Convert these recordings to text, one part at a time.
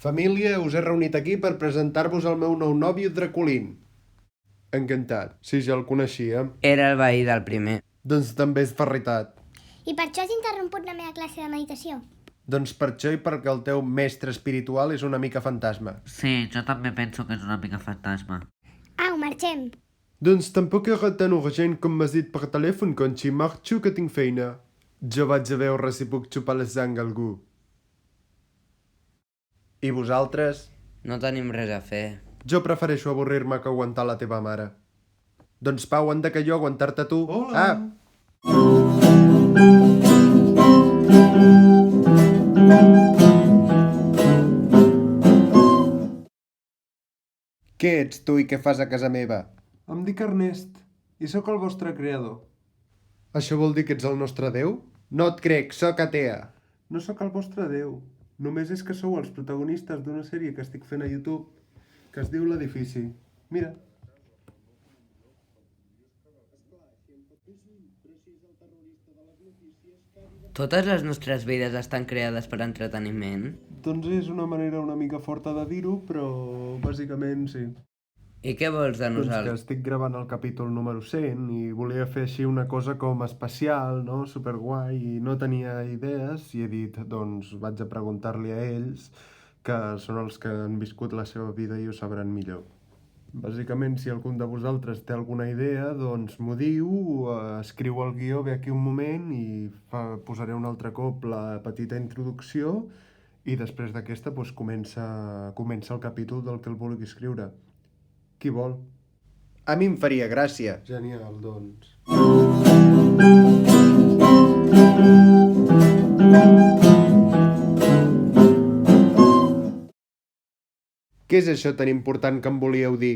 Família, us he reunit aquí per presentar-vos el meu nou nòvio Draculín. Encantat, si ja el coneixíem. Era el veí del primer. Doncs també és veritat. I per això has interromput la meva classe de meditació? Doncs per això i perquè el teu mestre espiritual és una mica fantasma. Sí, jo també penso que és una mica fantasma. Au, marxem. Doncs tampoc era tan urgent com m'has dit per telèfon, Conxi. Marxo, que tinc feina. Jo vaig a veure si puc xupar la sang a algú. I vosaltres? No tenim res a fer. Jo prefereixo avorrir-me que aguantar la teva mare. Doncs Pau, han de que jo aguantar-te tu. Hola. Què ets tu i què fas a casa meva? Em dic Ernest i sóc el vostre creador. Això vol dir que ets el nostre déu? No et crec, sóc atea. No sóc el vostre déu. Només és que sou els protagonistes d'una sèrie que estic fent a YouTube que es diu L'Edifici. Mira. Totes les nostres vides estan creades per entreteniment? Doncs és una manera una mica forta de dir-ho, però bàsicament sí. I què vols de Doncs que nosaltres? estic gravant el capítol número 100 i volia fer així una cosa com especial, no? Superguai, i no tenia idees i he dit, doncs vaig a preguntar-li a ells, que són els que han viscut la seva vida i ho sabran millor. Bàsicament, si algun de vosaltres té alguna idea, doncs m'ho diu, escriu el guió, ve aquí un moment i posaré un altre cop la petita introducció i després d'aquesta doncs, comença el capítol del que el vulgui escriure. Qui vol? A mi em faria gràcia. Genial, doncs. Què és això tan important que em volíeu dir?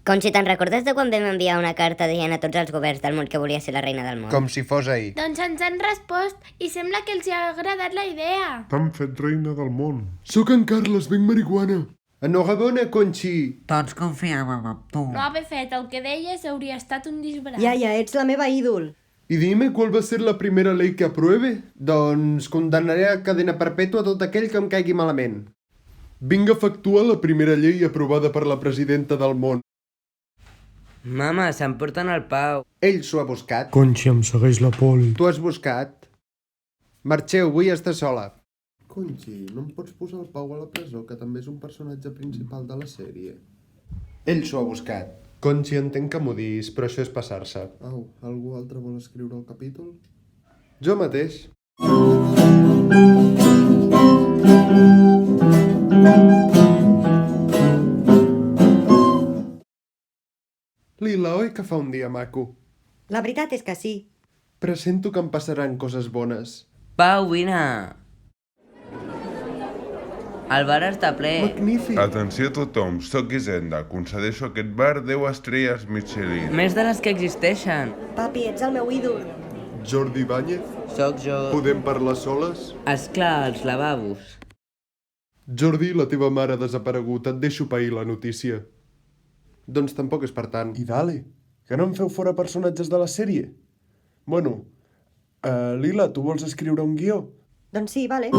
Com si te'n recordes de quan vam enviar una carta dient a tots els governs del món que volia ser la reina del món? Com si fos ahir. Doncs ens han respost i sembla que els hi ha agradat la idea. T'han fet reina del món. Sóc en Carles, venc marihuana. Enhorabona, Conxi. Tots confiàvem en tu. No haver fet el que deies hauria estat un disbarat. Iaia, ets la meva ídol. Y dime cuál va a ser la primera ley que apruebe. Doncs condemnaré a cadena perpètua tot aquell que em caigui malament. Vinc a efectuar la primera llei aprovada per la presidenta del món. Mama, s'emporten el Pau. Ell s'ho ha buscat. Conxi, em segueix la poli. Tu has buscat. Marxeu, vull estar sola. Conxi, no em pots posar el Pau a la presó, que també és un personatge principal de la sèrie. Ell s'ho ha buscat. Conxi, entenc que m'ho dis, però això és passar-se. Au, algú altre vol escriure el capítol? Jo mateix. Lila, oi que fa un dia maco? La veritat és que sí. Pressento que em passaran coses bones. Pau, vine! El bar està ple. Magnífic! Atenció a tothom, sóc Hisenda. Concedeixo a aquest bar 10 estrelles Michelin. Més de les que existeixen. Papi, ets el meu ídol. Jordi Báñez, Sóc jo. podem parlar soles? Esclar, als lavabos. Jordi, la teva mare ha desaparegut, et deixo pair la notícia. Doncs tampoc és per tant. I dale, que no em feu fora personatges de la sèrie? Bueno, Lila, tu vols escriure un guió? Doncs sí, vale.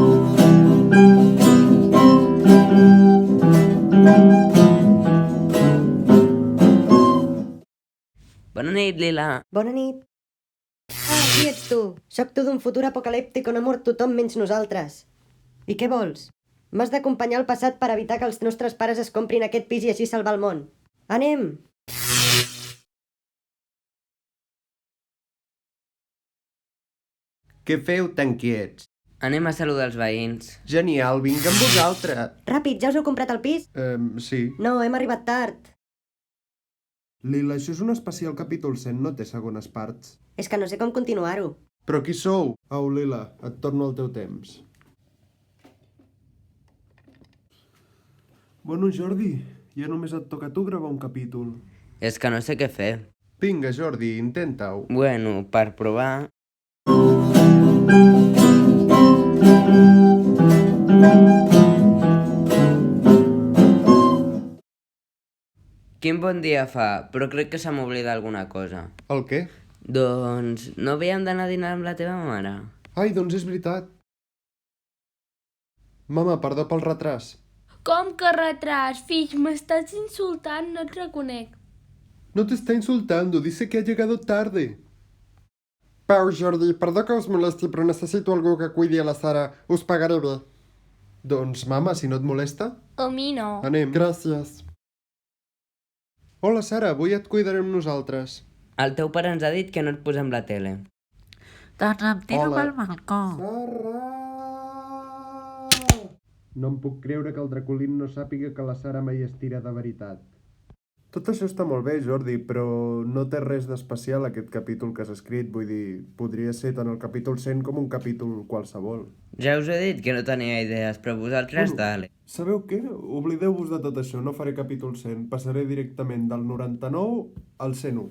Bona nit, Lila. Bona nit. Ah, qui ets tu? Soc tu d'un futur apocalíptic on ha mort tothom menys nosaltres. I què vols? M'has d'acompanyar al passat per evitar que els nostres pares es comprin aquest pis i així salvar el món. Anem! Què feu tan quiets? Anem a saludar els veïns. Genial, vinc amb vosaltres. Ràpid, ja us heu comprat el pis? Sí. No, hem arribat tard. Lila, això és un especial capítol 100, no té segones parts. És que no sé com continuar-ho. Però qui sou? Au, Lila, et torno el teu temps. Bueno, Jordi, ja només et toca a tu gravar un capítol. És que no sé què fer. Vinga, Jordi, intenta-ho. Bueno, per provar... Quin bon dia fa, però crec que se m'oblida alguna cosa. El què? Doncs no havíem d'anar a dinar amb la teva mare? Ai, doncs és veritat. Mama, perdó pel retras. Com que retras, fill, m'estàs insultant, no et reconec. No te está insultando, dice que ha llegado tarde. Pau, Jordi, perdó que us molesti, però necessito algú que cuidi a la Sara. Us pagaré bé. Doncs, mama, si no et molesta, A mi no. anem. Gràcies. Hola, Sara, avui et cuidarem nosaltres. El teu pare ens ha dit que no et posem la tele. Doncs em tiro Hola. pel balcó. Sara! No em puc creure que el Draculín no sàpiga que la Sara mai es tira de veritat. Tot això està molt bé, Jordi, però no té res d'especial aquest capítol que has escrit. Vull dir, podria ser tant el capítol 100 com un capítol qualsevol. Ja us he dit que no tenia idees, però vosaltres dale. Sabeu què? Oblideu-vos de tot això, no faré capítol 100. Passaré directament del 99 al 101.